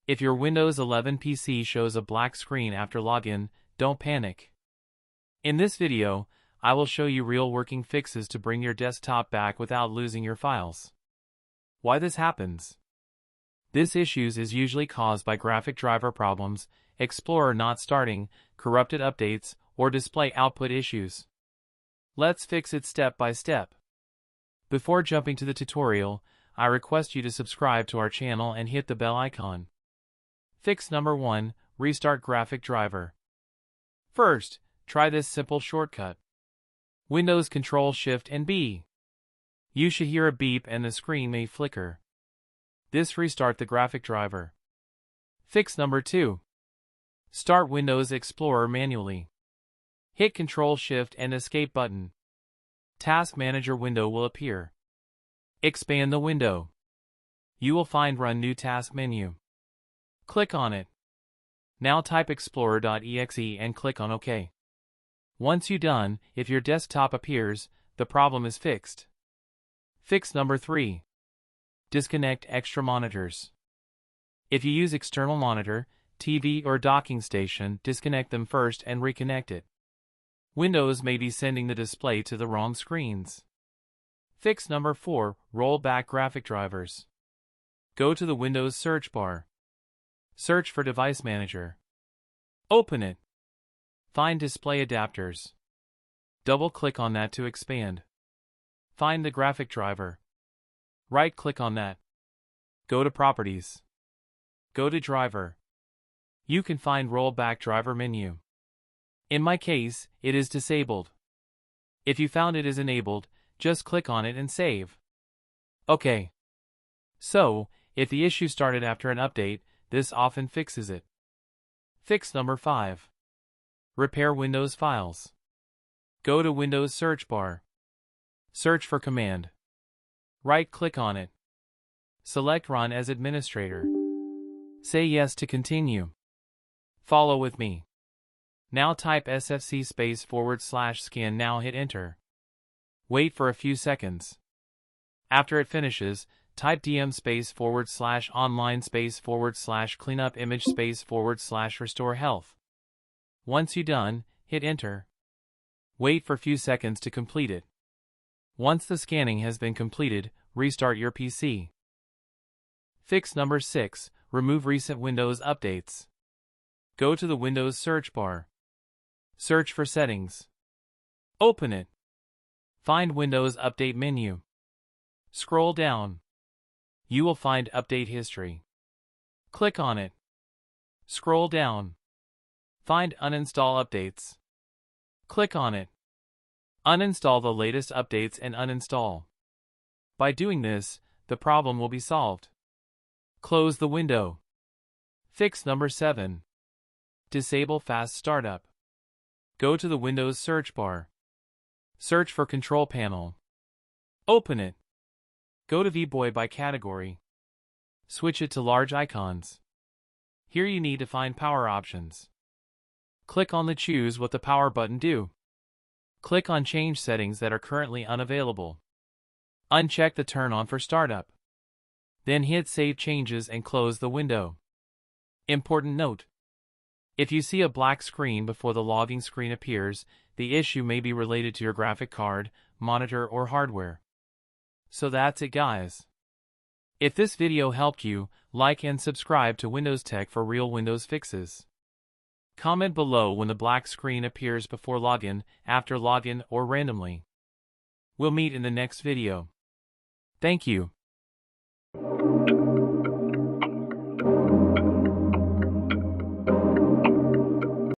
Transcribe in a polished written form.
If your Windows 11 PC shows a black screen after login, don't panic. In this video, I will show you real working fixes to bring your desktop back without losing your files. Why this happens? This issue is usually caused by graphic driver problems, Explorer not starting, corrupted updates, or display output issues. Let's fix it step by step. Before jumping to the tutorial, I request you to subscribe to our channel and hit the bell icon. Fix number 1, restart graphic driver. First, try this simple shortcut. Windows Ctrl-Shift and B. You should hear a beep and the screen may flicker. This restart the graphic driver. Fix number 2. Start Windows Explorer manually. Hit Ctrl-Shift and Escape button. Task Manager window will appear. Expand the window. You will find Run New Task menu. Click on it. Now type explorer.exe and click on OK. Once you're done, if your desktop appears, the problem is fixed. Fix number 3. Disconnect extra monitors. If you use external monitor, TV or docking station, disconnect them first and reconnect it. Windows may be sending the display to the wrong screens. Fix number 4, roll back graphic drivers. Go to the Windows search bar. Search for Device Manager. Open it. Find Display Adapters. Double-click on that to expand. Find the graphic driver. Right-click on that. Go to Properties. Go to Driver. You can find Rollback Driver menu. In my case, it is disabled. If you found it is enabled, just click on it and save. OK. So, if the issue started after an update, this often fixes it. Fix number 5. Repair Windows files. Go to Windows search bar. Search for command. Right-click on it. Select Run as administrator. Say yes to continue. Follow with me. Now type sfc/scan now hit enter. Wait for a few seconds. After it finishes, type dm/online/cleanup image/restore health. Once you're done, hit enter. Wait for a few seconds to complete it. Once the scanning has been completed, restart your PC. Fix number 6, remove recent Windows updates. Go to the Windows search bar. Search for Settings. Open it. Find Windows Update menu. Scroll down. You will find Update History. Click on it. Scroll down. Find Uninstall Updates. Click on it. Uninstall the latest updates and uninstall. By doing this, the problem will be solved. Close the window. Fix number 7. Disable Fast Startup. Go to the Windows search bar. Search for Control Panel. Open it. Go to VBoy by category. Switch it to large icons. Here you need to find power options. Click on the Choose what the power button do. Click on Change settings that are currently unavailable. Uncheck the Turn on for startup. Then hit Save Changes and close the window. Important note. If you see a black screen before the logging screen appears, the issue may be related to your graphic card, monitor, or hardware. So that's it, guys. If this video helped you, like and subscribe to Windows Tech for real Windows fixes. Comment below when the black screen appears before login, after login, or randomly. We'll meet in the next video. Thank you.